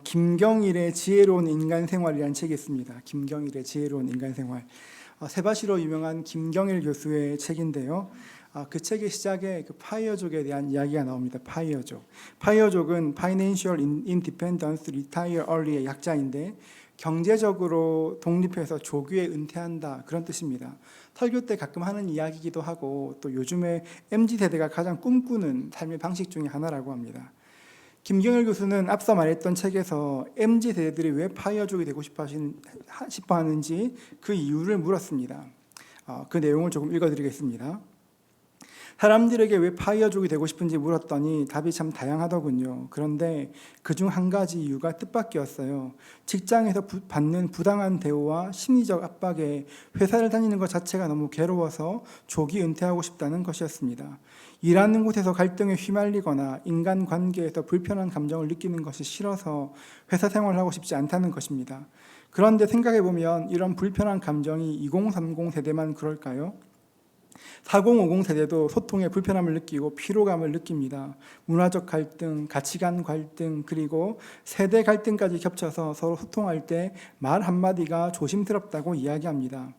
김경일의 지혜로운 인간생활이라는 책이 있습니다. 김경일의 지혜로운 인간생활. 세바시로 유명한 김경일 교수의 책인데요. 그 책의 시작에 그 파이어족에 대한 이야기가 나옵니다. 파이어족. 파이어족은 Financial Independence Retire Early의 약자인데 경제적으로 독립해서 조기에 은퇴한다, 그런 뜻입니다. 설교 때 가끔 하는 이야기이기도 하고 또 요즘에 MZ세대가 가장 꿈꾸는 삶의 방식 중에 하나라고 합니다. 김경일 교수는 앞서 말했던 책에서 MZ세대들이 왜 파이어족이 되고 싶어 하는지 그 이유를 물었습니다. 그 내용을 조금 읽어드리겠습니다. 사람들에게 왜 파이어족이 되고 싶은지 물었더니 답이 참 다양하더군요. 그런데 그중 한 가지 이유가 뜻밖이었어요. 직장에서 받는 부당한 대우와 심리적 압박에 회사를 다니는 것 자체가 너무 괴로워서 조기 은퇴하고 싶다는 것이었습니다. 일하는 곳에서 갈등에 휘말리거나 인간관계에서 불편한 감정을 느끼는 것이 싫어서 회사 생활을 하고 싶지 않다는 것입니다. 그런데 생각해보면 이런 불편한 감정이 2030 세대만 그럴까요? 4050 세대도 소통에 불편함을 느끼고 피로감을 느낍니다. 문화적 갈등, 가치관 갈등, 그리고 세대 갈등까지 겹쳐서 서로 소통할 때 말 한마디가 조심스럽다고 이야기합니다.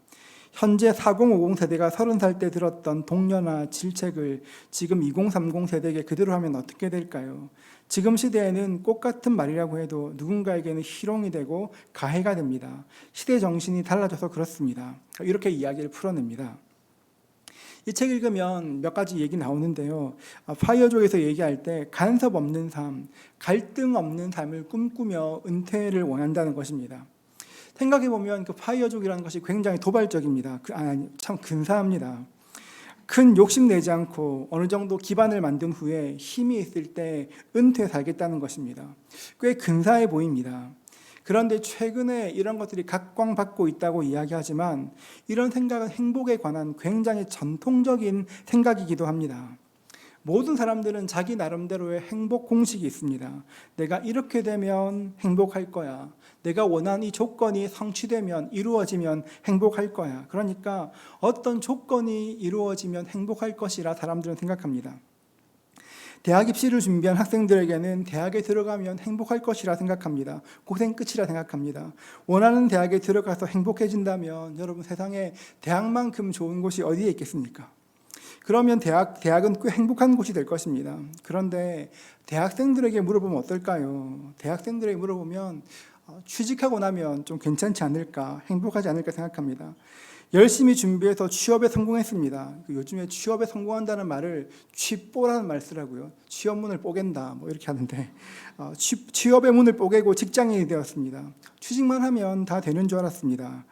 현재 4050 세대가 30살 때 들었던 동료나 질책을 지금 2030 세대에게 그대로 하면 어떻게 될까요? 지금 시대에는 꽃 같은 말이라고 해도 누군가에게는 희롱이 되고 가해가 됩니다. 시대 정신이 달라져서 그렇습니다. 이렇게 이야기를 풀어냅니다. 이 책 읽으면 몇 가지 얘기 나오는데요. 파이어족에서 얘기할 때 간섭 없는 삶, 갈등 없는 삶을 꿈꾸며 은퇴를 원한다는 것입니다. 생각해보면 그 파이어족이라는 것이 굉장히 도발적입니다. 참 근사합니다. 큰 욕심 내지 않고 어느 정도 기반을 만든 후에 힘이 있을 때 은퇴 살겠다는 것입니다. 꽤 근사해 보입니다. 그런데 최근에 이런 것들이 각광받고 있다고 이야기하지만 이런 생각은 행복에 관한 굉장히 전통적인 생각이기도 합니다. 모든 사람들은 자기 나름대로의 행복 공식이 있습니다. 내가 이렇게 되면 행복할 거야. 내가 원하는 이 조건이 성취되면, 이루어지면 행복할 거야. 그러니까 어떤 조건이 이루어지면 행복할 것이라 사람들은 생각합니다. 대학 입시를 준비한 학생들에게는 대학에 들어가면 행복할 것이라 생각합니다. 고생 끝이라 생각합니다. 원하는 대학에 들어가서 행복해진다면 여러분, 세상에 대학만큼 좋은 곳이 어디에 있겠습니까? 그러면 대학은 꽤 행복한 곳이 될 것입니다. 그런데 대학생들에게 물어보면 어떨까요? 대학생들에게 물어보면 취직하고 나면 좀 괜찮지 않을까, 행복하지 않을까 생각합니다. 열심히 준비해서 취업에 성공했습니다. 요즘에 취업에 성공한다는 말을 취뽀라는 말 쓰라고요. 취업문을 뽀갠다, 뭐 이렇게 하는데 취업의 문을 뽀개고 직장인이 되었습니다. 취직만 하면 다 되는 줄 알았습니다.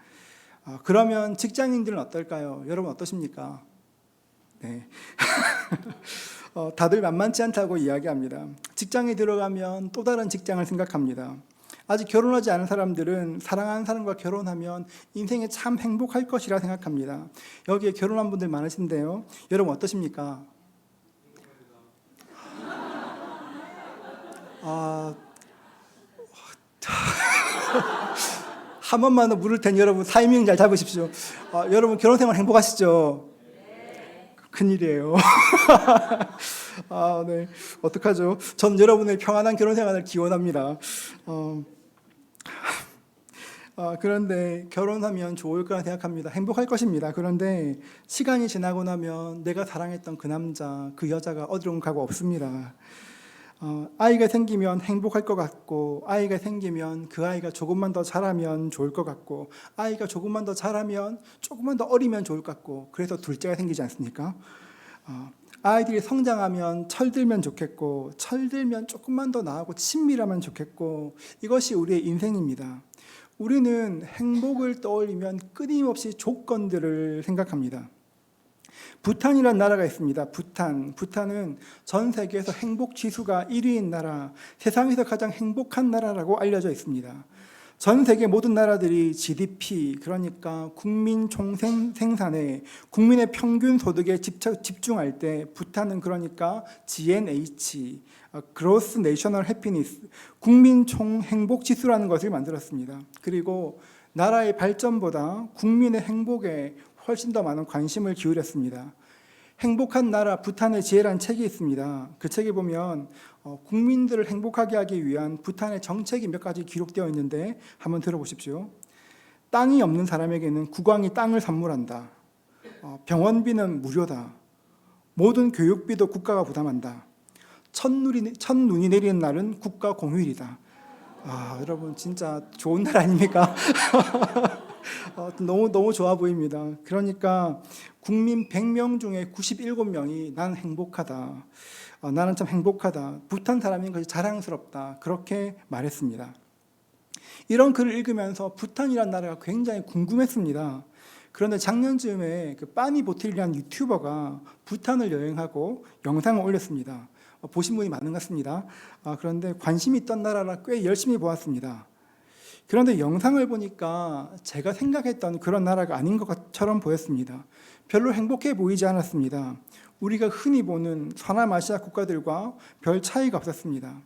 그러면 직장인들은 어떨까요? 여러분 어떠십니까? 네. 다들 만만치 않다고 이야기합니다. 직장에 들어가면 또 다른 직장을 생각합니다. 아직 결혼하지 않은 사람들은 사랑하는 사람과 결혼하면 인생에 참 행복할 것이라 생각합니다. 여기에 결혼한 분들 많으신데요. 여러분 어떠십니까? 한 번만 더 물을 테니 여러분 타이밍 잘 잡으십시오. 여러분 결혼 생활 행복하시죠? 큰일이에요. 네. 어떡하죠? 전 여러분의 평안한 결혼 생활을 기원합니다. 그런데 결혼하면 좋을 거라 생각합니다. 행복할 것입니다. 그런데 시간이 지나고 나면 내가 사랑했던 그 남자, 그 여자가 어디로 가고 없습니다. 아이가 생기면 행복할 것 같고, 아이가 생기면 그 아이가 조금만 더 자라면 좋을 것 같고, 아이가 조금만 더 자라면 조금만 더 어리면 좋을 것 같고, 그래서 둘째가 생기지 않습니까? 아이들이 성장하면 철들면 좋겠고, 철들면 조금만 더 나하고 친밀하면 좋겠고, 이것이 우리의 인생입니다. 우리는 행복을 떠올리면 끊임없이 조건들을 생각합니다. 부탄이라는 나라가 있습니다. 부탄은 전 세계에서 행복 지수가 1위인 나라, 세상에서 가장 행복한 나라라고 알려져 있습니다. 전 세계 모든 나라들이 GDP, 그러니까 국민 총생산에, 국민의 평균 소득에 집중할 때 부탄은 그러니까 GNH, Gross National Happiness, 국민 총행복 지수라는 것을 만들었습니다. 그리고 나라의 발전보다 국민의 행복에 훨씬 더 많은 관심을 기울였습니다. 행복한 나라 부탄의 지혜라는 책이 있습니다. 그 책에 보면 국민들을 행복하게 하기 위한 부탄의 정책이 몇 가지 기록되어 있는데 한번 들어보십시오. 땅이 없는 사람에게는 국왕이 땅을 선물한다. 병원비는 무료다. 모든 교육비도 국가가 부담한다. 첫눈이 내리는 날은 국가 공휴일이다. 여러분 진짜 좋은 날 아닙니까? 너무 좋아 보입니다. 그러니까 국민 100명 중에 97명이 나는 행복하다. 나는 참 행복하다. 부탄 사람인 것이 자랑스럽다. 그렇게 말했습니다. 이런 글을 읽으면서 부탄이라는 나라가 굉장히 궁금했습니다. 그런데 작년쯤에 그 빠니보틀이라는 유튜버가 부탄을 여행하고 영상을 올렸습니다. 보신 분이 많은 것 같습니다. 그런데 관심이 있던 나라라 꽤 열심히 보았습니다. 그런데 영상을 보니까 제가 생각했던 그런 나라가 아닌 것처럼 보였습니다. 별로 행복해 보이지 않았습니다. 우리가 흔히 보는 서남아시아 국가들과 별 차이가 없었습니다.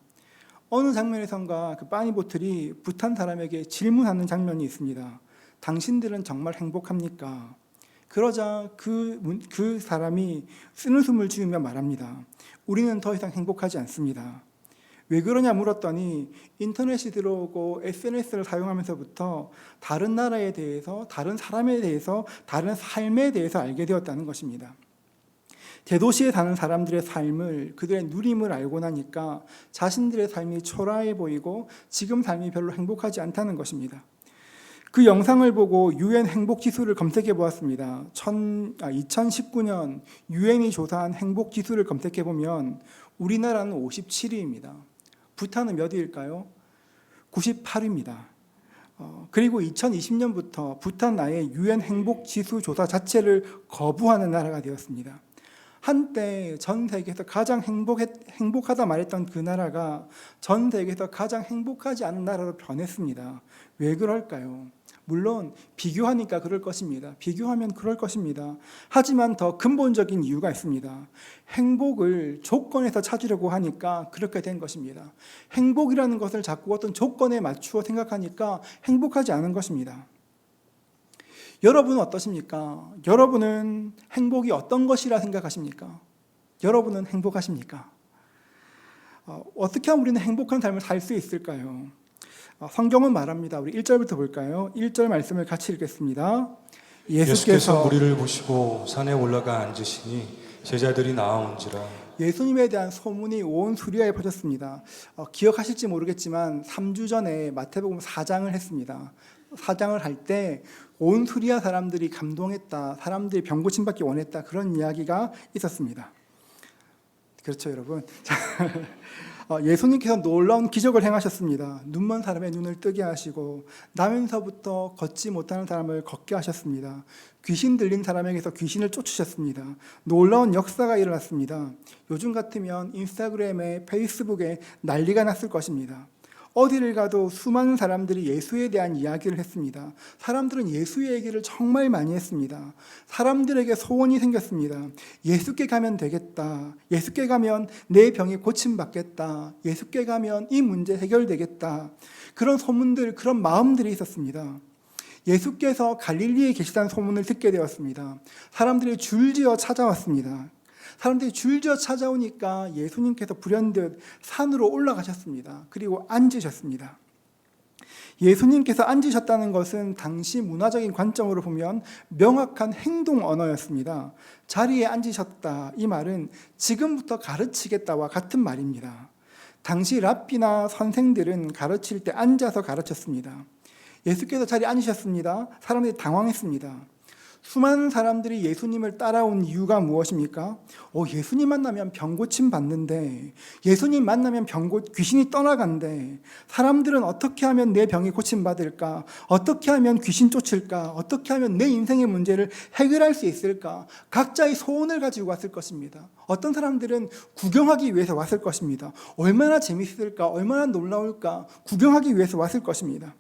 어느 장면에선가 그 빠니보틀이 부탄 사람에게 질문하는 장면이 있습니다. 당신들은 정말 행복합니까? 그러자 그 사람이 쓰는 숨을 쉬으며 말합니다. 우리는 더 이상 행복하지 않습니다. 왜 그러냐 물었더니 인터넷이 들어오고 SNS를 사용하면서부터 다른 나라에 대해서, 다른 사람에 대해서, 다른 삶에 대해서 알게 되었다는 것입니다. 대도시에 사는 사람들의 삶을, 그들의 누림을 알고 나니까 자신들의 삶이 초라해 보이고 지금 삶이 별로 행복하지 않다는 것입니다. 그 영상을 보고 UN 행복지수를 검색해 보았습니다. 2019년 UN이 조사한 행복지수를 행복해 보면 우리나라는 57위입니다. 부탄은 몇 위일까요? 98위입니다. 그리고 2020년부터 부탄 아예 UN 행복지수 조사 자체를 거부하는 나라가 되었습니다. 한때 전 세계에서 가장 행복하다 말했던 그 나라가 전 세계에서 가장 행복하지 않은 나라로 변했습니다. 왜 그럴까요? 물론 비교하니까 그럴 것입니다. 비교하면 그럴 것입니다. 하지만 더 근본적인 이유가 있습니다. 행복을 조건에서 찾으려고 하니까 그렇게 된 것입니다. 행복이라는 것을 자꾸 어떤 조건에 맞추어 생각하니까 행복하지 않은 것입니다. 여러분은 어떠십니까? 여러분은 행복이 어떤 것이라 생각하십니까? 여러분은 행복하십니까? 어떻게 하면 우리는 행복한 삶을 살 수 있을까요? 성경은 말합니다. 우리 1절부터 볼까요? 1절 말씀을 같이 읽겠습니다. 예수께서 무리를 보시고 산에 올라가 앉으시니 제자들이 나아온지라. 예수님에 대한 소문이 온 수리아에 퍼졌습니다. 기억하실지 모르겠지만 3주 전에 마태복음 4장을 했습니다. 4장을 할 때 온 수리아 사람들이 감동했다, 사람들이 병 고침받기 원했다, 그런 이야기가 있었습니다. 그렇죠, 여러분? 예수님께서 놀라운 기적을 행하셨습니다. 눈먼 사람의 눈을 뜨게 하시고 나면서부터 걷지 못하는 사람을 걷게 하셨습니다. 귀신 들린 사람에게서 귀신을 쫓으셨습니다. 놀라운 역사가 일어났습니다. 요즘 같으면 인스타그램에 페이스북에 난리가 났을 것입니다. 어디를 가도 수많은 사람들이 예수에 대한 이야기를 했습니다. 사람들은 예수의 얘기를 정말 많이 했습니다. 사람들에게 소원이 생겼습니다. 예수께 가면 되겠다. 예수께 가면 내 병이 고침받겠다. 예수께 가면 이 문제 해결되겠다. 그런 소문들, 그런 마음들이 있었습니다. 예수께서 갈릴리에 계시다는 소문을 듣게 되었습니다. 사람들이 줄지어 찾아왔습니다. 사람들이 줄지어 찾아오니까 예수님께서 불현듯 산으로 올라가셨습니다. 그리고 앉으셨습니다. 예수님께서 앉으셨다는 것은 당시 문화적인 관점으로 보면 명확한 행동 언어였습니다. 자리에 앉으셨다, 이 말은 지금부터 가르치겠다와 같은 말입니다. 당시 랍비나 선생들은 가르칠 때 앉아서 가르쳤습니다. 예수께서 자리에 앉으셨습니다. 사람들이 당황했습니다. 수많은 사람들이 예수님을 따라온 이유가 무엇입니까? 예수님 만나면 병 고침 받는데, 예수님 만나면 귀신이 떠나간대. 사람들은 어떻게 하면 내 병이 고침 받을까? 어떻게 하면 귀신 쫓을까? 어떻게 하면 내 인생의 문제를 해결할 수 있을까? 각자의 소원을 가지고 왔을 것입니다. 어떤 사람들은 구경하기 위해서 왔을 것입니다. 얼마나 재밌을까? 얼마나 놀라울까? 구경하기 위해서 왔을 것입니다.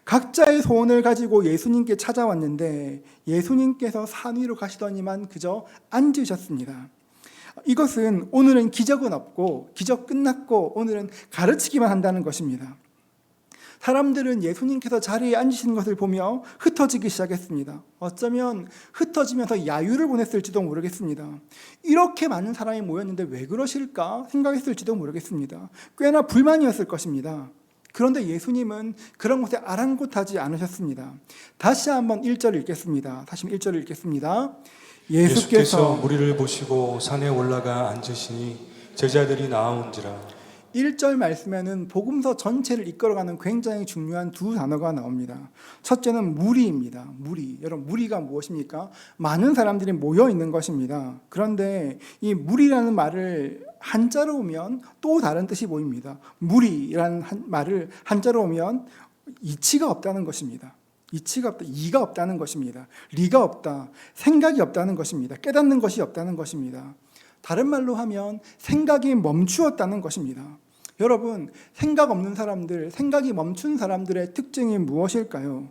각자의 소원을 가지고 예수님께 찾아왔는데 예수님께서 산 위로 가시더니만 그저 앉으셨습니다. 이것은 오늘은 기적은 없고 기적 끝났고 오늘은 가르치기만 한다는 것입니다. 사람들은 예수님께서 자리에 앉으시는 것을 보며 흩어지기 시작했습니다. 어쩌면 흩어지면서 야유를 보냈을지도 모르겠습니다. 이렇게 많은 사람이 모였는데 왜 그러실까 생각했을지도 모르겠습니다. 꽤나 불만이었을 것입니다. 그런데 예수님은 그런 것에 아랑곳하지 않으셨습니다. 다시 한번 1절을 읽겠습니다. 다시 1절을 읽겠습니다. 예수께서 무리를 보시고 산에 올라가 앉으시니 제자들이 나아온지라. 1절 말씀에는 복음서 전체를 이끌어가는 굉장히 중요한 두 단어가 나옵니다. 첫째는 무리입니다. 무리. 여러분, 무리가 무엇입니까? 많은 사람들이 모여 있는 것입니다. 그런데 이 무리라는 말을 한자로 오면 또 다른 뜻이 보입니다. 무리라는 말을 한자로 오면 이치가 없다는 것입니다. 이치가 없다, 이가 없다는 것입니다. 리가 없다, 생각이 없다는 것입니다. 깨닫는 것이 없다는 것입니다. 다른 말로 하면 생각이 멈추었다는 것입니다. 여러분, 생각 없는 사람들, 생각이 멈춘 사람들의 특징이 무엇일까요?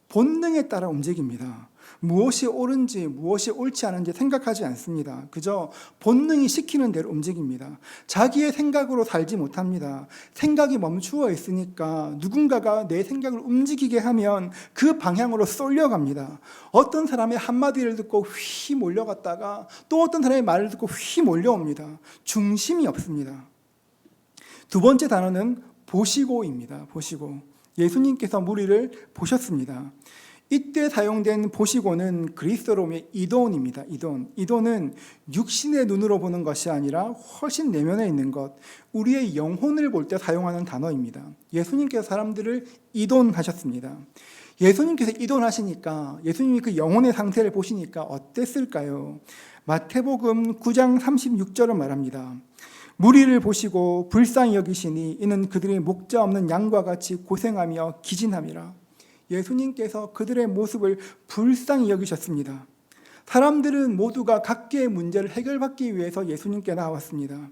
본능에 따라 움직입니다. 무엇이 옳은지 무엇이 옳지 않은지 생각하지 않습니다. 그저 본능이 시키는 대로 움직입니다. 자기의 생각으로 살지 못합니다. 생각이 멈추어 있으니까 누군가가 내 생각을 움직이게 하면 그 방향으로 쏠려갑니다. 어떤 사람의 한마디를 듣고 휘 몰려갔다가 또 어떤 사람의 말을 듣고 휘 몰려옵니다. 중심이 없습니다. 두 번째 단어는 보시고입니다. 보시고. 예수님께서 무리를 보셨습니다. 이때 사용된 보시고는 그리스어로 보면 이돈입니다. 이돈은 육신의 눈으로 보는 것이 아니라 훨씬 내면에 있는 것, 우리의 영혼을 볼 때 사용하는 단어입니다. 예수님께서 사람들을 이돈하셨습니다. 예수님께서 이돈하시니까, 예수님이 그 영혼의 상태를 보시니까 어땠을까요? 마태복음 9장 36절은 말합니다. 무리를 보시고 불쌍히 여기시니 이는 그들이 목자 없는 양과 같이 고생하며 기진함이라. 예수님께서 그들의 모습을 불쌍히 여기셨습니다. 사람들은 모두가 각계의 문제를 해결받기 위해서 예수님께 나왔습니다.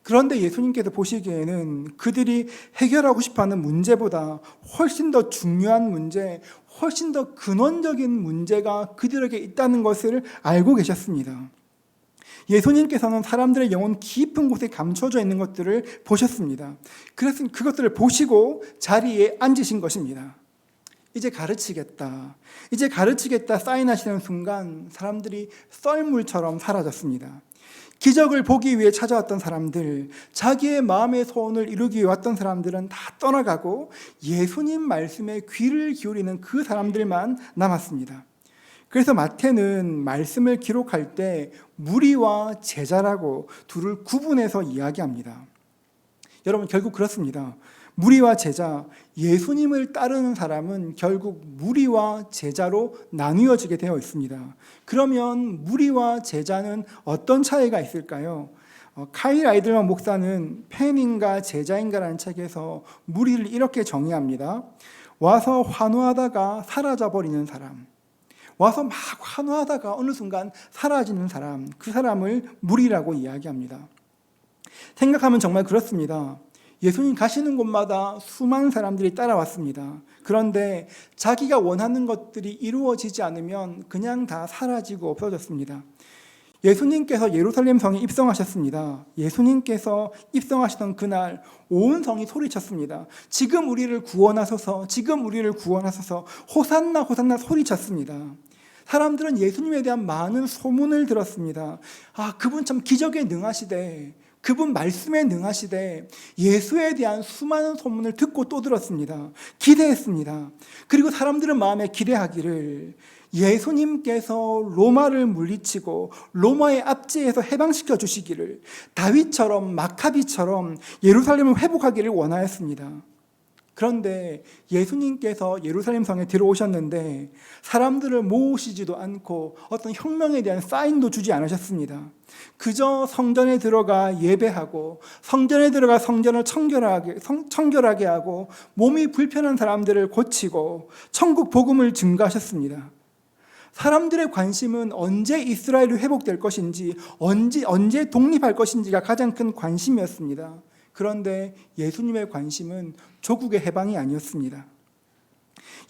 그런데 예수님께서 보시기에는 그들이 해결하고 싶어하는 문제보다 훨씬 더 중요한 문제, 훨씬 더 근원적인 문제가 그들에게 있다는 것을 알고 계셨습니다. 예수님께서는 사람들의 영혼 깊은 곳에 감춰져 있는 것들을 보셨습니다. 그래서 그것들을 보시고 자리에 앉으신 것입니다. 이제 가르치겠다 사인하시는 순간 사람들이 썰물처럼 사라졌습니다. 기적을 보기 위해 찾아왔던 사람들, 자기의 마음의 소원을 이루기 위해 왔던 사람들은 다 떠나가고 예수님 말씀에 귀를 기울이는 그 사람들만 남았습니다. 그래서 마태는 말씀을 기록할 때 무리와 제자라고 둘을 구분해서 이야기합니다. 여러분, 결국 그렇습니다. 무리와 제자, 예수님을 따르는 사람은 결국 무리와 제자로 나뉘어지게 되어 있습니다. 그러면 무리와 제자는 어떤 차이가 있을까요? 카일 아이들만 목사는 팬인가 제자인가라는 책에서 무리를 이렇게 정의합니다. 와서 환호하다가 사라져버리는 사람, 와서 막 환호하다가 어느 순간 사라지는 사람, 그 사람을 무리라고 이야기합니다. 생각하면 정말 그렇습니다. 예수님 가시는 곳마다 수많은 사람들이 따라왔습니다. 그런데 자기가 원하는 것들이 이루어지지 않으면 그냥 다 사라지고 없어졌습니다. 예수님께서 예루살렘 성에 입성하셨습니다. 예수님께서 입성하시던 그날 온 성이 소리쳤습니다. 지금 우리를 구원하소서, 지금 우리를 구원하소서, 호산나 호산나 소리쳤습니다. 사람들은 예수님에 대한 많은 소문을 들었습니다. 아, 그분 참 기적에 능하시대, 그분 말씀에 능하시되, 예수에 대한 수많은 소문을 듣고 또 들었습니다. 기대했습니다. 그리고 사람들은 마음에 기대하기를 예수님께서 로마를 물리치고 로마의 압제에서 해방시켜 주시기를, 다윗처럼 마카비처럼 예루살렘을 회복하기를 원하였습니다. 그런데 예수님께서 예루살렘 성에 들어오셨는데 사람들을 모으시지도 않고 어떤 혁명에 대한 사인도 주지 않으셨습니다. 그저 성전에 들어가 예배하고, 성전에 들어가 성전을 청결하게 하고, 몸이 불편한 사람들을 고치고 천국 복음을 증거하셨습니다. 사람들의 관심은 언제 이스라엘이 회복될 것인지, 언제 독립할 것인지가 가장 큰 관심이었습니다. 그런데 예수님의 관심은 조국의 해방이 아니었습니다.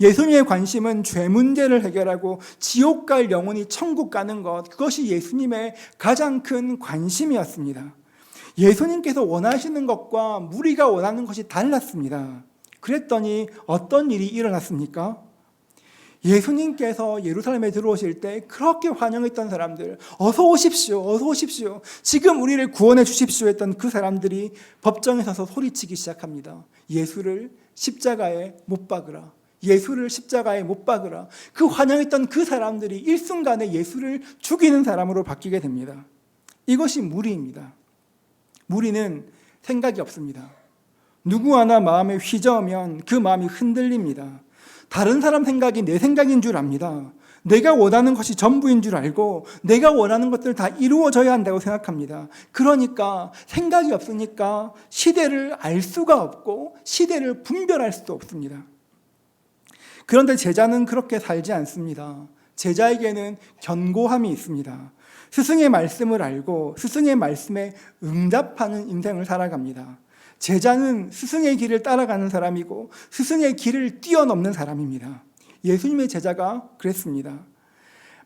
예수님의 관심은 죄 문제를 해결하고 지옥 갈 영혼이 천국 가는 것, 그것이 예수님의 가장 큰 관심이었습니다. 예수님께서 원하시는 것과 무리가 원하는 것이 달랐습니다. 그랬더니 어떤 일이 일어났습니까? 예수님께서 예루살렘에 들어오실 때 그렇게 환영했던 사람들, 어서 오십시오, 어서 오십시오, 지금 우리를 구원해 주십시오 했던 그 사람들이 법정에 서서 소리치기 시작합니다. 예수를 십자가에 못 박으라, 예수를 십자가에 못 박으라. 그 환영했던 그 사람들이 일순간에 예수를 죽이는 사람으로 바뀌게 됩니다. 이것이 무리입니다. 무리는 생각이 없습니다. 누구 하나 마음에 휘저으면 그 마음이 흔들립니다. 다른 사람 생각이 내 생각인 줄 압니다. 내가 원하는 것이 전부인 줄 알고 내가 원하는 것들 다 이루어져야 한다고 생각합니다. 그러니까 생각이 없으니까 시대를 알 수가 없고 시대를 분별할 수도 없습니다. 그런데 제자는 그렇게 살지 않습니다. 제자에게는 견고함이 있습니다. 스승의 말씀을 알고 스승의 말씀에 응답하는 인생을 살아갑니다. 제자는 스승의 길을 따라가는 사람이고 스승의 길을 뛰어넘는 사람입니다. 예수님의 제자가 그랬습니다.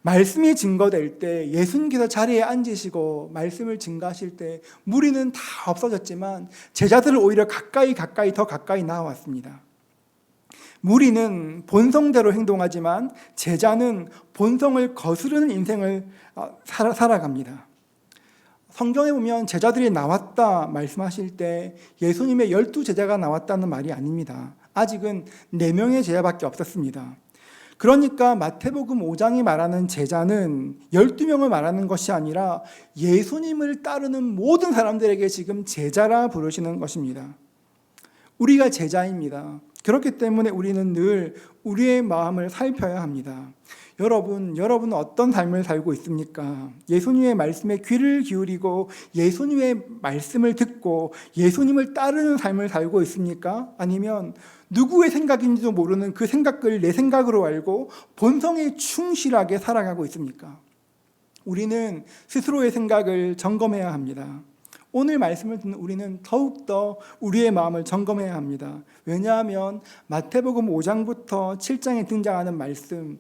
말씀이 증거될 때 예수님께서 자리에 앉으시고 말씀을 증거하실 때 무리는 다 없어졌지만 제자들은 오히려 가까이 더 가까이 나아왔습니다. 무리는 본성대로 행동하지만 제자는 본성을 거스르는 인생을 살아갑니다. 성경에 보면 제자들이 나왔다 말씀하실 때 예수님의 12제자가 나왔다는 말이 아닙니다. 아직은 4명의 제자밖에 없었습니다. 그러니까 마태복음 5장이 말하는 제자는 12명을 말하는 것이 아니라 예수님을 따르는 모든 사람들에게 지금 제자라 부르시는 것입니다. 우리가 제자입니다. 그렇기 때문에 우리는 늘 우리의 마음을 살펴야 합니다. 여러분은 어떤 삶을 살고 있습니까? 예수님의 말씀에 귀를 기울이고 예수님의 말씀을 듣고 예수님을 따르는 삶을 살고 있습니까? 아니면 누구의 생각인지도 모르는 그 생각을 내 생각으로 알고 본성에 충실하게 살아가고 있습니까? 우리는 스스로의 생각을 점검해야 합니다. 오늘 말씀을 듣는 우리는 더욱더 우리의 마음을 점검해야 합니다. 왜냐하면 마태복음 5장부터 7장에 등장하는 말씀,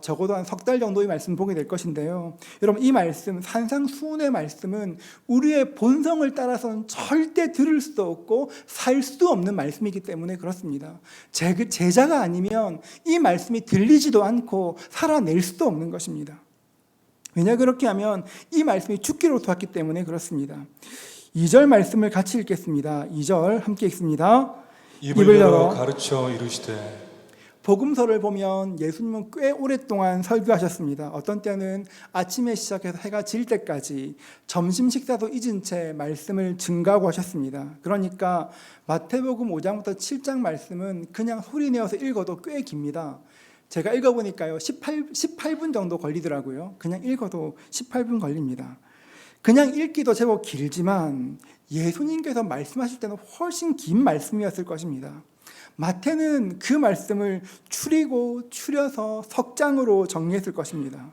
적어도 한 3달 정도의 말씀 보게 될 것인데요. 여러분, 이 말씀, 산상수훈의 말씀은 우리의 본성을 따라서는 절대 들을 수도 없고 살 수도 없는 말씀이기 때문에 그렇습니다. 제자가 아니면 이 말씀이 들리지도 않고 살아낼 수도 없는 것입니다. 왜냐 그렇게 하면 이 말씀이 죽기로 도왔기 때문에 그렇습니다. 2절 말씀을 같이 읽겠습니다. 2절 함께 읽습니다. 입을 열어 가르쳐 이르시되. 복음서를 보면 예수님은 꽤 오랫동안 설교하셨습니다. 어떤 때는 아침에 시작해서 해가 질 때까지 점심 식사도 잊은 채 말씀을 증가하고 하셨습니다. 그러니까 마태복음 5장부터 7장 말씀은 그냥 소리내어서 읽어도 꽤 깁니다. 제가 읽어보니까요 18분 정도 걸리더라고요. 그냥 읽어도 18분 걸립니다. 그냥 읽기도 제법 길지만 예수님께서 말씀하실 때는 훨씬 긴 말씀이었을 것입니다. 마태는 그 말씀을 추려서 석장으로 정리했을 것입니다.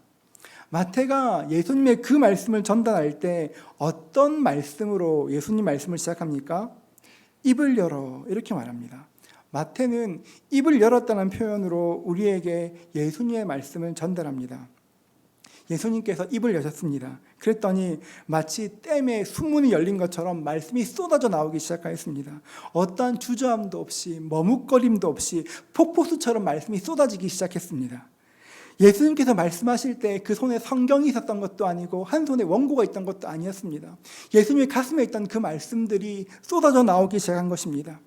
마태가 예수님의 그 말씀을 전달할 때 어떤 말씀으로 예수님 말씀을 시작합니까? 입을 열어 이렇게 말합니다. 마태는 입을 열었다는 표현으로 우리에게 예수님의 말씀을 전달합니다. 예수님께서 입을 여셨습니다. 그랬더니 마치 댐에 수문이 열린 것처럼 말씀이 쏟아져 나오기 시작하였습니다. 어떠한 주저함도 없이 머뭇거림도 없이 폭포수처럼 말씀이 쏟아지기 시작했습니다. 예수님께서 말씀하실 때 그 손에 성경이 있었던 것도 아니고 한 손에 원고가 있던 것도 아니었습니다. 예수님의 가슴에 있던 그 말씀들이 쏟아져 나오기 시작한 것입니다.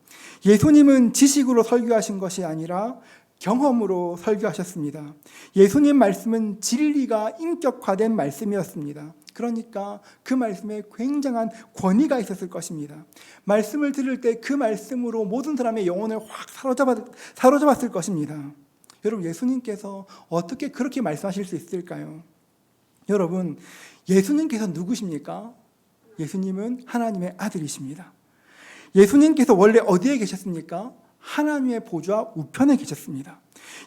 예수님은 지식으로 설교하신 것이 아니라 경험으로 설교하셨습니다. 예수님 말씀은 진리가 인격화된 말씀이었습니다. 그러니까 그 말씀에 굉장한 권위가 있었을 것입니다. 말씀을 들을 때 그 말씀으로 모든 사람의 영혼을 확 사로잡았을 것입니다. 여러분, 예수님께서 어떻게 그렇게 말씀하실 수 있을까요? 여러분, 예수님께서 누구십니까? 예수님은 하나님의 아들이십니다. 예수님께서 원래 어디에 계셨습니까? 하나님의 보좌 우편에 계셨습니다.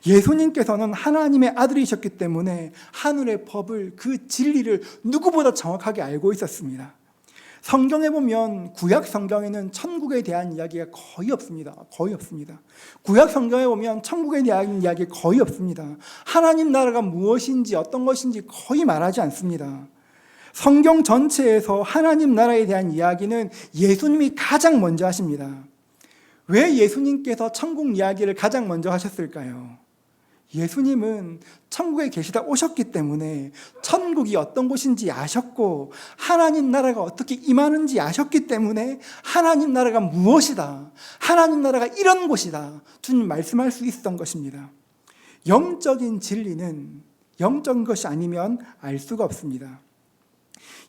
예수님께서는 하나님의 아들이셨기 때문에 하늘의 법을, 그 진리를 누구보다 정확하게 알고 있었습니다. 성경에 보면 구약 성경에는 천국에 대한 이야기가 거의 없습니다. 거의 없습니다. 구약 성경에 보면 천국에 대한 이야기 거의 없습니다. 하나님 나라가 무엇인지 어떤 것인지 거의 말하지 않습니다. 성경 전체에서 하나님 나라에 대한 이야기는 예수님이 가장 먼저 하십니다. 왜 예수님께서 천국 이야기를 가장 먼저 하셨을까요? 예수님은 천국에 계시다 오셨기 때문에 천국이 어떤 곳인지 아셨고 하나님 나라가 어떻게 임하는지 아셨기 때문에 하나님 나라가 무엇이다, 하나님 나라가 이런 곳이다 주님 말씀할 수 있었던 것입니다. 영적인 진리는 영적인 것이 아니면 알 수가 없습니다.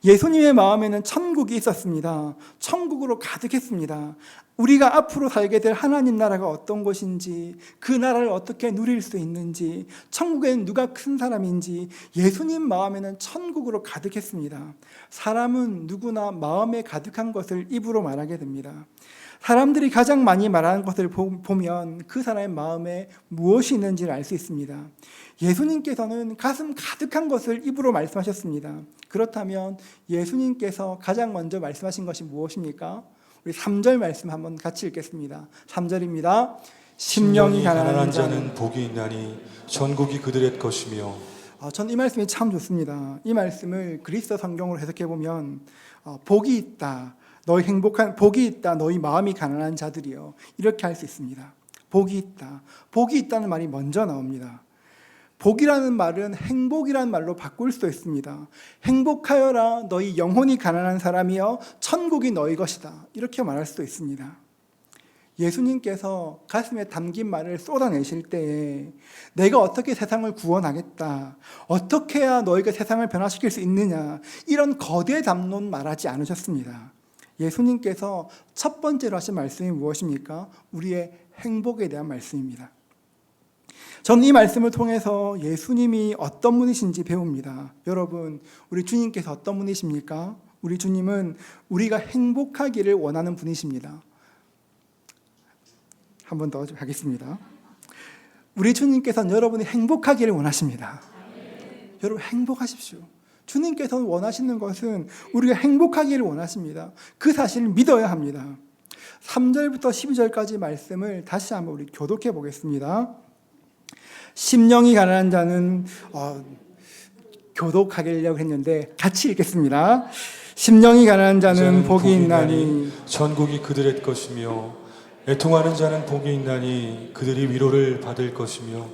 예수님의 마음에는 천국이 있었습니다. 천국으로 가득했습니다. 우리가 앞으로 살게 될 하나님 나라가 어떤 곳인지, 그 나라를 어떻게 누릴 수 있는지, 천국에는 누가 큰 사람인지 예수님 마음에는 천국으로 가득했습니다. 사람은 누구나 마음에 가득한 것을 입으로 말하게 됩니다. 사람들이 가장 많이 말하는 것을 보면 그 사람의 마음에 무엇이 있는지를 알 수 있습니다. 예수님께서는 가슴 가득한 것을 입으로 말씀하셨습니다. 그렇다면 예수님께서 가장 먼저 말씀하신 것이 무엇입니까? 우리 3절 말씀 한번 같이 읽겠습니다. 3절입니다. 심령이 가난한 자는 복이 있나니 천국이 그들의 것이며. 저는 이 말씀이 참 좋습니다. 이 말씀을 그리스도 성경으로 해석해 보면 복이 있다, 너희 행복한 복이 있다, 너희 마음이 가난한 자들이요, 이렇게 할 수 있습니다. 복이 있다, 복이 있다는 말이 먼저 나옵니다. 복이라는 말은 행복이라는 말로 바꿀 수도 있습니다. 행복하여라 너희 영혼이 가난한 사람이여 천국이 너희 것이다, 이렇게 말할 수도 있습니다. 예수님께서 가슴에 담긴 말을 쏟아내실 때에 내가 어떻게 세상을 구원하겠다, 어떻게 해야 너희가 세상을 변화시킬 수 있느냐, 이런 거대 담론 말하지 않으셨습니다. 예수님께서 첫 번째로 하신 말씀이 무엇입니까? 우리의 행복에 대한 말씀입니다. 저는 이 말씀을 통해서 예수님이 어떤 분이신지 배웁니다. 여러분, 우리 주님께서 어떤 분이십니까? 우리 주님은 우리가 행복하기를 원하는 분이십니다. 한 번 더 하겠습니다. 우리 주님께서는 여러분이 행복하기를 원하십니다. 여러분, 행복하십시오. 주님께서는 원하시는 것은 우리가 행복하기를 원하십니다. 그 사실을 믿어야 합니다. 3절부터 12절까지 말씀을 다시 한번 우리 교독해 보겠습니다. 심령이 가난한 자는 교독하려고 했는데 같이 읽겠습니다. 심령이 가난한 자는 복이 있나니 천국이 그들의 것이며, 애통하는 자는 복이 있나니 그들이 위로를 받을 것이며,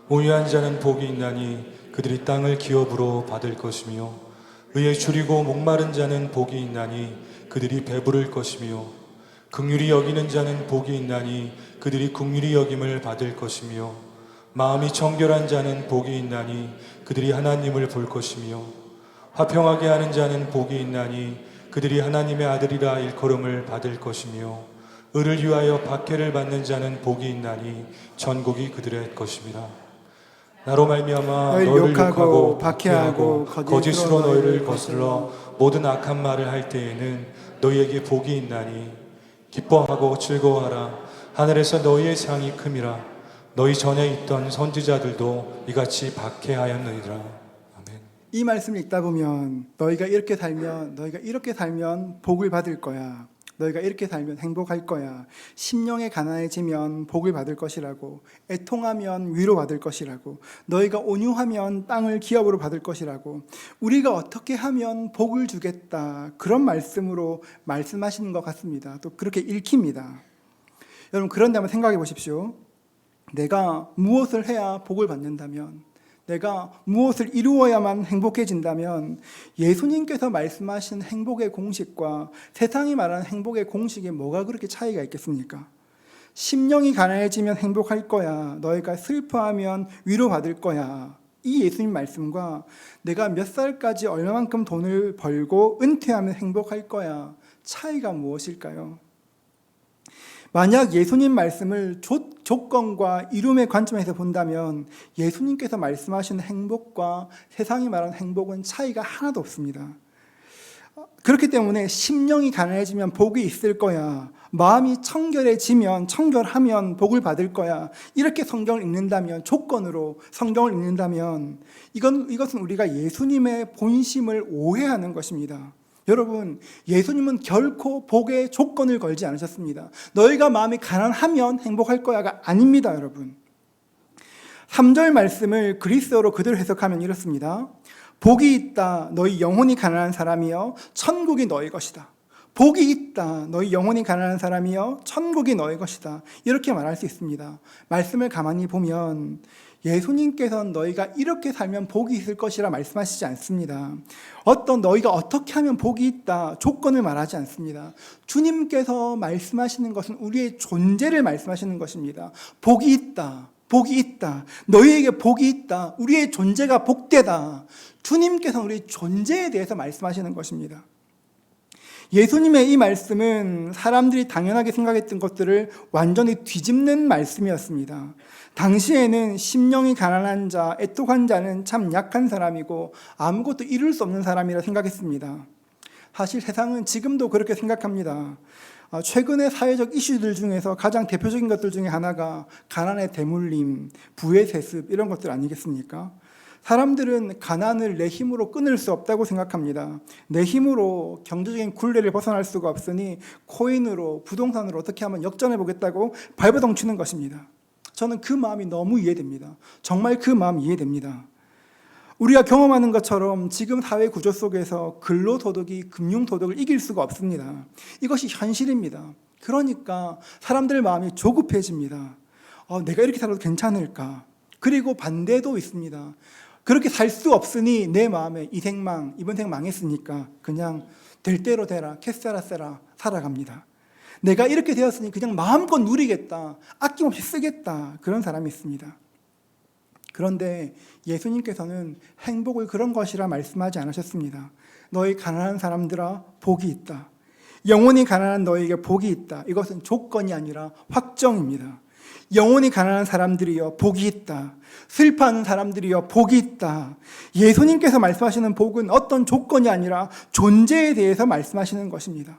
온유한 자는 복이 있나니 그들이 땅을 기업으로 받을 것이며, 의에 줄이고 목마른 자는 복이 있나니 그들이 배부를 것이며, 긍휼히 여기는 자는 복이 있나니 그들이 긍휼히 여김을 받을 것이며, 마음이 정결한 자는 복이 있나니 그들이 하나님을 볼 것이며, 화평하게 하는 자는 복이 있나니 그들이 하나님의 아들이라 일컬음을 받을 것이며, 의를 위하여 박해를 받는 자는 복이 있나니 천국이 그들의 것입니다. 나로 말미암아 너희를 욕하고 박해하고 거짓으로 너희를 거슬러 모든 악한 말을 할 때에는 너희에게 복이 있나니 기뻐하고 즐거워하라. 하늘에서 너희의 상이 큼이라. 너희 전에 있던 선지자들도 이같이 박해하였느니라. 아멘. 이 말씀을 읽다 보면 너희가 이렇게 살면 복을 받을 거야, 너희가 이렇게 살면 행복할 거야, 심령에 가난해지면 복을 받을 것이라고, 애통하면 위로받을 것이라고, 너희가 온유하면 땅을 기업으로 받을 것이라고, 우리가 어떻게 하면 복을 주겠다, 그런 말씀으로 말씀하시는 것 같습니다. 또 그렇게 읽힙니다. 여러분, 그런데 한번 생각해 보십시오. 내가 무엇을 해야 복을 받는다면, 내가 무엇을 이루어야만 행복해진다면, 예수님께서 말씀하신 행복의 공식과 세상이 말하는 행복의 공식에 뭐가 그렇게 차이가 있겠습니까? 심령이 가난해지면 행복할 거야, 너희가 슬퍼하면 위로받을 거야, 이 예수님 말씀과 내가 몇 살까지 얼마만큼 돈을 벌고 은퇴하면 행복할 거야, 차이가 무엇일까요? 만약 예수님 말씀을 조건과 이룸의 관점에서 본다면 예수님께서 말씀하신 행복과 세상이 말하는 행복은 차이가 하나도 없습니다. 그렇기 때문에 심령이 가난해지면 복이 있을 거야, 마음이 청결하면 복을 받을 거야, 이렇게 성경을 읽는다면, 조건으로 성경을 읽는다면 이것은 우리가 예수님의 본심을 오해하는 것입니다. 여러분, 예수님은 결코 복의 조건을 걸지 않으셨습니다. 너희가 마음이 가난하면 행복할 거야가 아닙니다, 여러분. 3절 말씀을 그리스어로 그대로 해석하면 이렇습니다. 복이 있다, 너희 영혼이 가난한 사람이여 천국이 너희 것이다. 복이 있다. 너희 영혼이 가난한 사람이여 천국이 너희 것이다. 이렇게 말할 수 있습니다. 말씀을 가만히 보면 예수님께서는 너희가 이렇게 살면 복이 있을 것이라 말씀하시지 않습니다. 너희가 어떻게 하면 복이 있다 조건을 말하지 않습니다. 주님께서 말씀하시는 것은 우리의 존재를 말씀하시는 것입니다. 복이 있다. 복이 있다. 너희에게 복이 있다. 우리의 존재가 복되다. 주님께서 우리의 존재에 대해서 말씀하시는 것입니다. 예수님의 이 말씀은 사람들이 당연하게 생각했던 것들을 완전히 뒤집는 말씀이었습니다. 당시에는 심령이 가난한 자, 애통한 자는 참 약한 사람이고 아무것도 이룰 수 없는 사람이라 생각했습니다. 사실 세상은 지금도 그렇게 생각합니다. 최근의 사회적 이슈들 중에서 가장 대표적인 것들 중에 하나가 가난의 대물림, 부의 세습 이런 것들 아니겠습니까? 사람들은 가난을 내 힘으로 끊을 수 없다고 생각합니다. 내 힘으로 경제적인 굴레를 벗어날 수가 없으니 코인으로, 부동산으로 어떻게 하면 역전해 보겠다고 발버둥 치는 것입니다. 저는 그 마음이 너무 이해됩니다. 정말 그 마음 이해됩니다. 우리가 경험하는 것처럼 지금 사회 구조 속에서 근로소득이 금융소득을 이길 수가 없습니다. 이것이 현실입니다. 그러니까 사람들 마음이 조급해집니다. 내가 이렇게 살아도 괜찮을까? 그리고 반대도 있습니다. 그렇게 살 수 없으니 내 마음에 이 생망, 이번 생 망했으니까 그냥 될 대로 되라, 캐세라 세라 살아갑니다. 내가 이렇게 되었으니 그냥 마음껏 누리겠다, 아낌없이 쓰겠다, 그런 사람이 있습니다. 그런데 예수님께서는 행복을 그런 것이라 말씀하지 않으셨습니다. 너희 가난한 사람들아 복이 있다. 영혼이 가난한 너희에게 복이 있다. 이것은 조건이 아니라 확정입니다. 영혼이 가난한 사람들이여 복이 있다. 슬퍼하는 사람들이여 복이 있다. 예수님께서 말씀하시는 복은 어떤 조건이 아니라 존재에 대해서 말씀하시는 것입니다.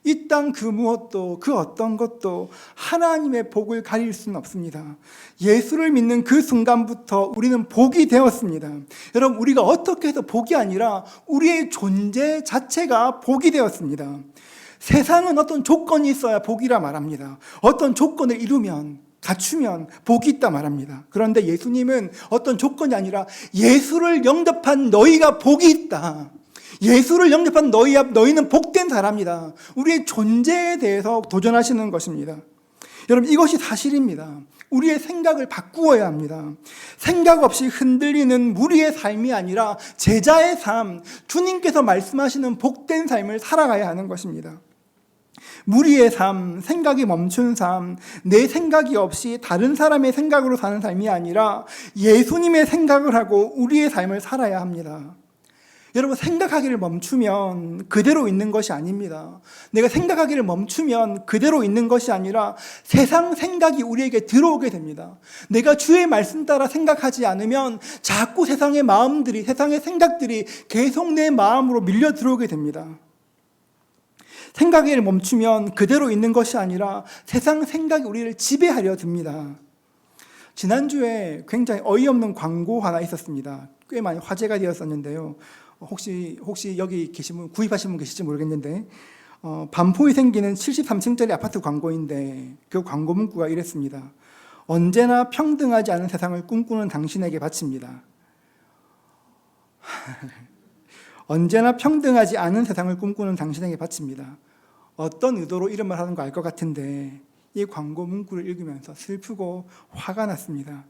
이 땅 그 무엇도 그 어떤 것도 하나님의 복을 가릴 수는 없습니다. 예수를 믿는 그 순간부터 우리는 복이 되었습니다. 여러분, 우리가 어떻게 해서 복이 아니라 우리의 존재 자체가 복이 되었습니다. 세상은 어떤 조건이 있어야 복이라 말합니다. 어떤 조건을 이루면, 갖추면 복이 있다 말합니다. 그런데 예수님은 어떤 조건이 아니라 예수를 영접한 너희가 복이 있다. 예수를 영접한 너희는 복된 사람이다. 우리의 존재에 대해서 도전하시는 것입니다. 여러분, 이것이 사실입니다. 우리의 생각을 바꾸어야 합니다. 생각 없이 흔들리는 무리의 삶이 아니라 제자의 삶, 주님께서 말씀하시는 복된 삶을 살아가야 하는 것입니다. 무리의 삶, 생각이 멈춘 삶, 내 생각이 없이 다른 사람의 생각으로 사는 삶이 아니라 예수님의 생각을 하고 우리의 삶을 살아야 합니다. 여러분, 생각하기를 멈추면 그대로 있는 것이 아닙니다. 내가 생각하기를 멈추면 그대로 있는 것이 아니라 세상 생각이 우리에게 들어오게 됩니다. 내가 주의 말씀 따라 생각하지 않으면 자꾸 세상의 마음들이, 세상의 생각들이 계속 내 마음으로 밀려 들어오게 됩니다. 생각을 멈추면 그대로 있는 것이 아니라 세상 생각이 우리를 지배하려 듭니다. 지난주에 굉장히 어이없는 광고 하나 있었습니다. 꽤 많이 화제가 되었었는데요. 혹시 여기 계신 분, 구입하신 분 계실지 모르겠는데 반포에 생기는 73층짜리 아파트 광고인데 그 광고 문구가 이랬습니다. 언제나 평등하지 않은 세상을 꿈꾸는 당신에게 바칩니다. 언제나 평등하지 않은 세상을 꿈꾸는 당신에게 바칩니다. 어떤 의도로 이런 말 하는 거 알 것 같은데 이 광고 문구를 읽으면서 슬프고 화가 났습니다.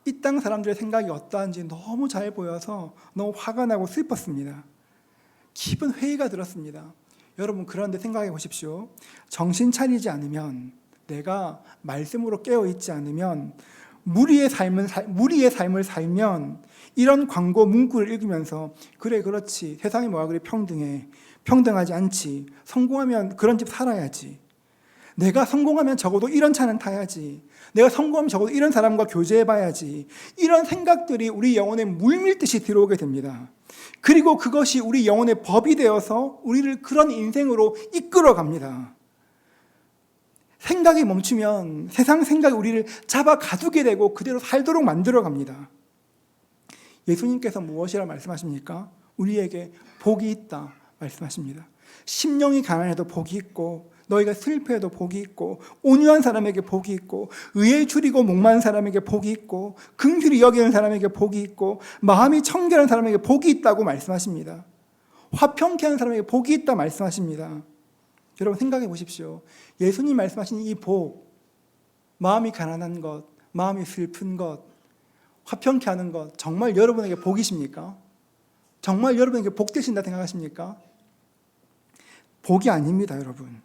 이 땅 사람들의 생각이 어떠한지 너무 잘 보여서 너무 화가 나고 슬펐습니다. 깊은 회의가 들었습니다. 여러분, 그런데 생각해 보십시오. 정신 차리지 않으면, 내가 말씀으로 깨어있지 않으면, 무리의 삶을 살면 이런 광고 문구를 읽으면서 그래, 그렇지, 세상이 뭐가 그리 평등해, 평등하지 않지, 성공하면 그런 집 살아야지, 내가 성공하면 적어도 이런 차는 타야지, 내가 성공하면 적어도 이런 사람과 교제해봐야지, 이런 생각들이 우리 영혼에 물밀듯이 들어오게 됩니다. 그리고 그것이 우리 영혼의 법이 되어서 우리를 그런 인생으로 이끌어갑니다. 생각이 멈추면 세상 생각이 우리를 잡아 가두게 되고 그대로 살도록 만들어갑니다. 예수님께서 무엇이라 말씀하십니까? 우리에게 복이 있다 말씀하십니다. 심령이 가난해도 복이 있고, 너희가 슬퍼해도 복이 있고, 온유한 사람에게 복이 있고, 의에 줄이고 목마른 사람에게 복이 있고, 긍휼히 여기는 사람에게 복이 있고, 마음이 청결한 사람에게 복이 있다고 말씀하십니다. 화평케 하는 사람에게 복이 있다 말씀하십니다. 여러분 생각해 보십시오. 예수님 말씀하신 이 복, 마음이 가난한 것, 마음이 슬픈 것, 화평케 하는 것, 정말 여러분에게 복이십니까? 정말 여러분에게 복 되신다 생각하십니까? 복이 아닙니다, 여러분.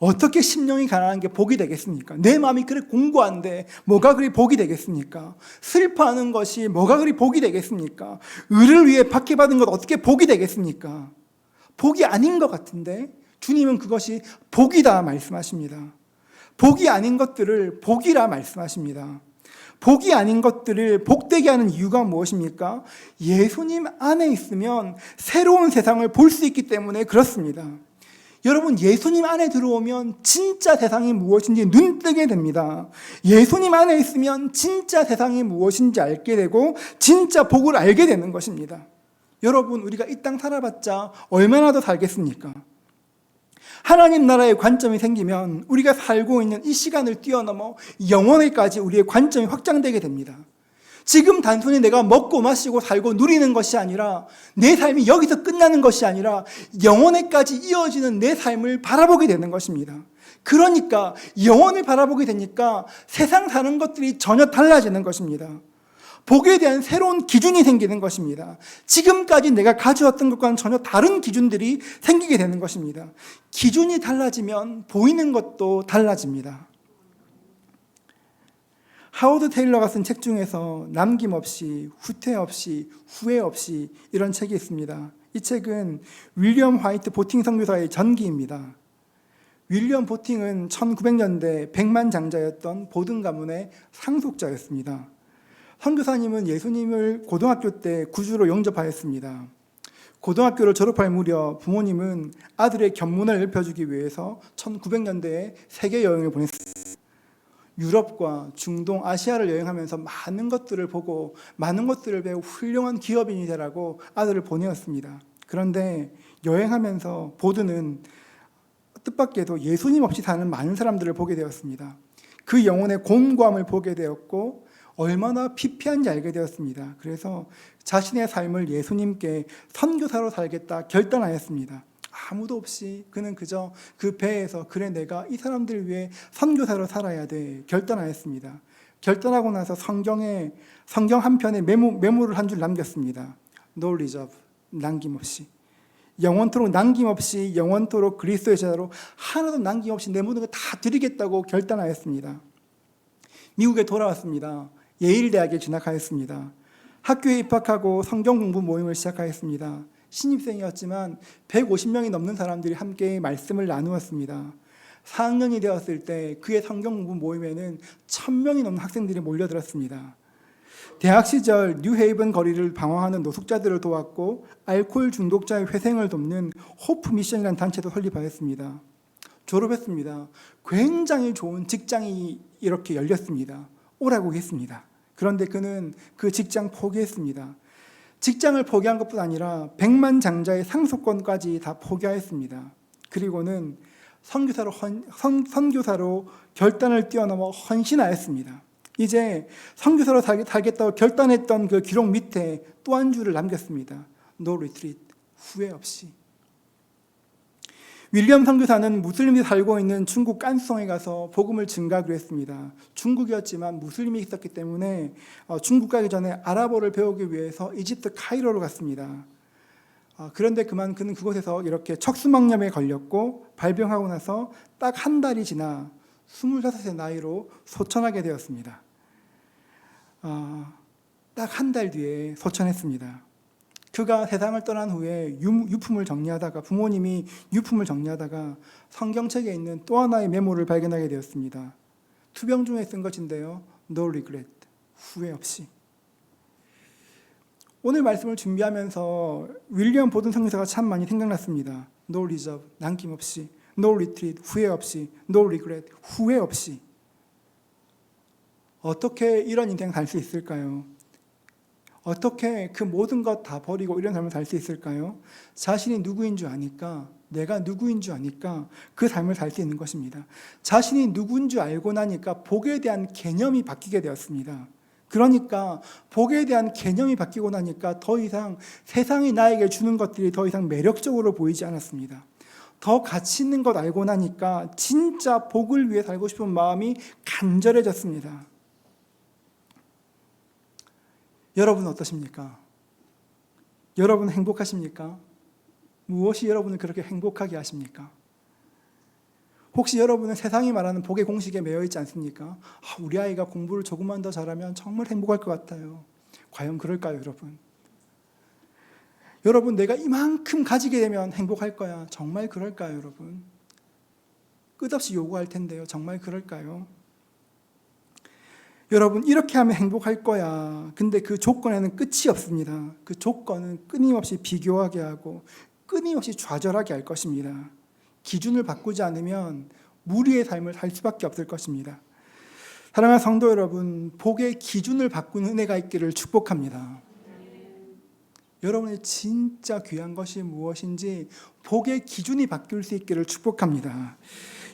어떻게 심령이 가난한 게 복이 되겠습니까? 내 마음이 그리 공고한데 뭐가 그리 복이 되겠습니까? 슬퍼하는 것이 뭐가 그리 복이 되겠습니까? 의를 위해 박해받은 것 어떻게 복이 되겠습니까? 복이 아닌 것 같은데 주님은 그것이 복이다 말씀하십니다. 복이 아닌 것들을 복이라 말씀하십니다. 복이 아닌 것들을 복되게 하는 이유가 무엇입니까? 예수님 안에 있으면 새로운 세상을 볼 수 있기 때문에 그렇습니다. 여러분, 예수님 안에 들어오면 진짜 세상이 무엇인지 눈뜨게 됩니다. 예수님 안에 있으면 진짜 세상이 무엇인지 알게 되고 진짜 복을 알게 되는 것입니다. 여러분, 우리가 이 땅 살아봤자 얼마나 더 살겠습니까? 하나님 나라의 관점이 생기면 우리가 살고 있는 이 시간을 뛰어넘어 영원에까지 우리의 관점이 확장되게 됩니다. 지금 단순히 내가 먹고 마시고 살고 누리는 것이 아니라 내 삶이 여기서 끝나는 것이 아니라 영원에까지 이어지는 내 삶을 바라보게 되는 것입니다. 그러니까 영원을 바라보게 되니까 세상 사는 것들이 전혀 달라지는 것입니다. 복에 대한 새로운 기준이 생기는 것입니다. 지금까지 내가 가져왔던 것과는 전혀 다른 기준들이 생기게 되는 것입니다. 기준이 달라지면 보이는 것도 달라집니다. 하워드 테일러가 쓴 책 중에서 남김없이, 후퇴 없이, 후회 없이 이런 책이 있습니다. 이 책은 윌리엄 화이트 보팅 선교사의 전기입니다. 윌리엄 보팅은 1900년대 백만장자였던 보든 가문의 상속자였습니다. 선교사님은 예수님을 고등학교 때 구주로 영접하였습니다. 고등학교를 졸업할 무렵 부모님은 아들의 견문을 넓혀주기 위해서 1900년대에 세계 여행을 보냈습니다. 유럽과 중동, 아시아를 여행하면서 많은 것들을 보고 많은 것들을 배우고 훌륭한 기업인이 되라고 아들을 보내었습니다. 그런데 여행하면서 보드는 뜻밖에도 예수님 없이 사는 많은 사람들을 보게 되었습니다. 그 영혼의 곤고함을 보게 되었고 얼마나 피폐한지 알게 되었습니다. 그래서 자신의 삶을 예수님께 선교사로 살겠다 결단하였습니다. 아무도 없이 그는 그저 그 배에서 그래 내가 이 사람들을 위해 선교사로 살아야 돼 결단하였습니다. 결단하고 나서 성경 한 편에 메모를 한 줄 남겼습니다. No reserve, 남김없이. 영원토록 남김없이 영원토록 그리스도의 제자로 하나도 남김없이 내 모든 걸 다 드리겠다고 결단하였습니다. 미국에 돌아왔습니다. 예일대학에 진학하였습니다. 학교에 입학하고 성경 공부 모임을 시작하였습니다. 신입생이었지만 150명이 넘는 사람들이 함께 말씀을 나누었습니다. 4학년이 되었을 때 그의 성경 공부 모임에는 1000명이 넘는 학생들이 몰려들었습니다. 대학 시절 뉴헤이븐 거리를 방황하는 노숙자들을 도왔고 알코올 중독자의 회생을 돕는 호프 미션이라는 단체도 설립하였습니다. 졸업했습니다. 굉장히 좋은 직장이 이렇게 열렸습니다. 오라고 했습니다. 그런데 그는 그 직장 포기했습니다. 직장을 포기한 것뿐 아니라 백만장자의 상속권까지 다 포기하였습니다. 그리고는 선교사로 결단을 뛰어넘어 헌신하였습니다. 이제 선교사로 살겠다고 결단했던 그 기록 밑에 또 한 줄을 남겼습니다. No retreat, 후회 없이. 윌리엄 선교사는 무슬림이 살고 있는 중국 깐성에 가서 복음을 증가하기로 했습니다. 중국이었지만 무슬림이 있었기 때문에 중국 가기 전에 아랍어를 배우기 위해서 이집트 카이로로 갔습니다. 그런데 그는 그곳에서 이렇게 척수막염에 걸렸고 발병하고 나서 딱 한 달이 지나 25세 나이로 소천하게 되었습니다. 딱 한 달 뒤에 소천했습니다. 그가 세상을 떠난 후에 유품을 정리하다가 부모님이 유품을 정리하다가 성경책에 있는 또 하나의 메모를 발견하게 되었습니다. 투병 중에 쓴 것인데요. No regret, 후회 없이. 오늘 말씀을 준비하면서 윌리엄 보든 선교사가 참 많이 생각났습니다. No reserve, 남김없이. No retreat, 후회 없이. No regret, 후회 없이. 어떻게 이런 인생 살 수 있을까요? 어떻게 그 모든 것 다 버리고 이런 삶을 살 수 있을까요? 자신이 누구인 줄 아니까, 내가 누구인 줄 아니까 그 삶을 살 수 있는 것입니다. 자신이 누구인 줄 알고 나니까 복에 대한 개념이 바뀌게 되었습니다. 그러니까 복에 대한 개념이 바뀌고 나니까 더 이상 세상이 나에게 주는 것들이 더 이상 매력적으로 보이지 않았습니다. 더 가치 있는 것 알고 나니까 진짜 복을 위해 살고 싶은 마음이 간절해졌습니다. 여러분 어떠십니까? 여러분 행복하십니까? 무엇이 여러분을 그렇게 행복하게 하십니까? 혹시 여러분은 세상이 말하는 복의 공식에 매여 있지 않습니까? 우리 아이가 공부를 조금만 더 잘하면 정말 행복할 것 같아요. 과연 그럴까요, 여러분? 여러분, 내가 이만큼 가지게 되면 행복할 거야. 정말 그럴까요, 여러분? 끝없이 요구할 텐데요. 정말 그럴까요? 여러분, 이렇게 하면 행복할 거야. 근데 그 조건에는 끝이 없습니다. 그 조건은 끊임없이 비교하게 하고 끊임없이 좌절하게 할 것입니다. 기준을 바꾸지 않으면 무리의 삶을 살 수밖에 없을 것입니다. 사랑하는 성도 여러분, 복의 기준을 바꾸는 은혜가 있기를 축복합니다. 여러분의 진짜 귀한 것이 무엇인지 복의 기준이 바뀔 수 있기를 축복합니다.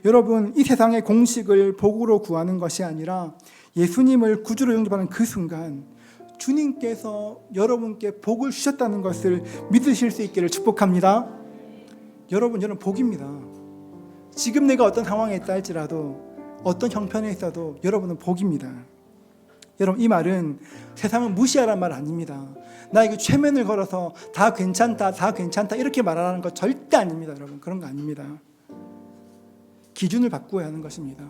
여러분, 이 세상의 공식을 복으로 구하는 것이 아니라 예수님을 구주로 영접하는 그 순간 주님께서 여러분께 복을 주셨다는 것을 믿으실 수 있기를 축복합니다. 여러분 복입니다. 지금 내가 어떤 상황에 있다 할지라도 어떤 형편에 있어도 여러분은 복입니다. 여러분, 이 말은 세상을 무시하라는 말 아닙니다. 나 이거 최면을 걸어서 다 괜찮다 이렇게 말하라는 거 절대 아닙니다. 여러분, 그런 거 아닙니다. 기준을 바꾸어야 하는 것입니다.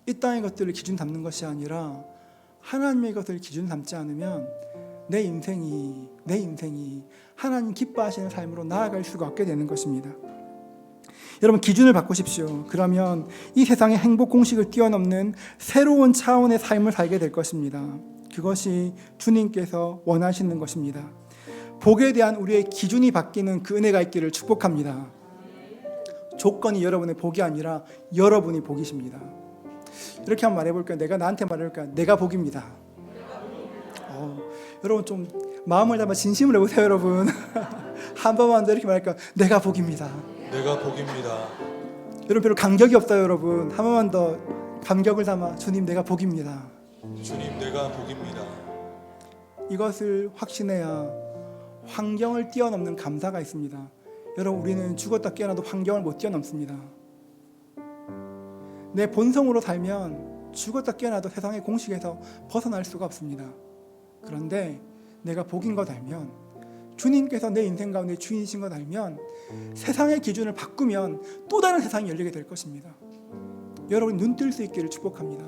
이 땅의 것들을 기준 삼는 것이 아니라 하나님의 것을 기준 삼지 않으면 내 인생이 하나님 기뻐하시는 삶으로 나아갈 수가 없게 되는 것입니다. 여러분, 기준을 바꾸십시오. 그러면 이 세상의 행복 공식을 뛰어넘는 새로운 차원의 삶을 살게 될 것입니다. 그것이 주님께서 원하시는 것입니다. 복에 대한 우리의 기준이 바뀌는 그 은혜가 있기를 축복합니다. 조건이 여러분의 복이 아니라 여러분이 복이십니다. 이렇게 한번 말해볼까요? 내가 나한테 말해볼까요? 내가 복입니다. 여러분, 좀 마음을 담아 진심을 해보세요. 여러분 한 번만 더 이렇게 말할까요? 내가 복입니다. 내가 복입니다. 여러분, 별로 감격이 없어요. 여러분, 한 번만 더 감격을 담아 주님, 내가 복입니다. 주님, 내가 복입니다. 이것을 확신해야 환경을 뛰어넘는 감사가 있습니다. 여러분, 우리는 죽었다 깨어나도 환경을 못 뛰어넘습니다. 내 본성으로 살면 죽었다 깨어나도 세상의 공식에서 벗어날 수가 없습니다. 그런데 내가 복인 것 알면, 주님께서 내 인생 가운데 주인이신 것 알면 세상의 기준을 바꾸면 또 다른 세상이 열리게 될 것입니다. 여러분, 눈 뜰 수 있기를 축복합니다.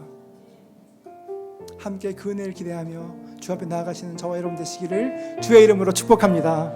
함께 그 은혜를 기대하며 주 앞에 나아가시는 저와 여러분 되시기를 주의 이름으로 축복합니다.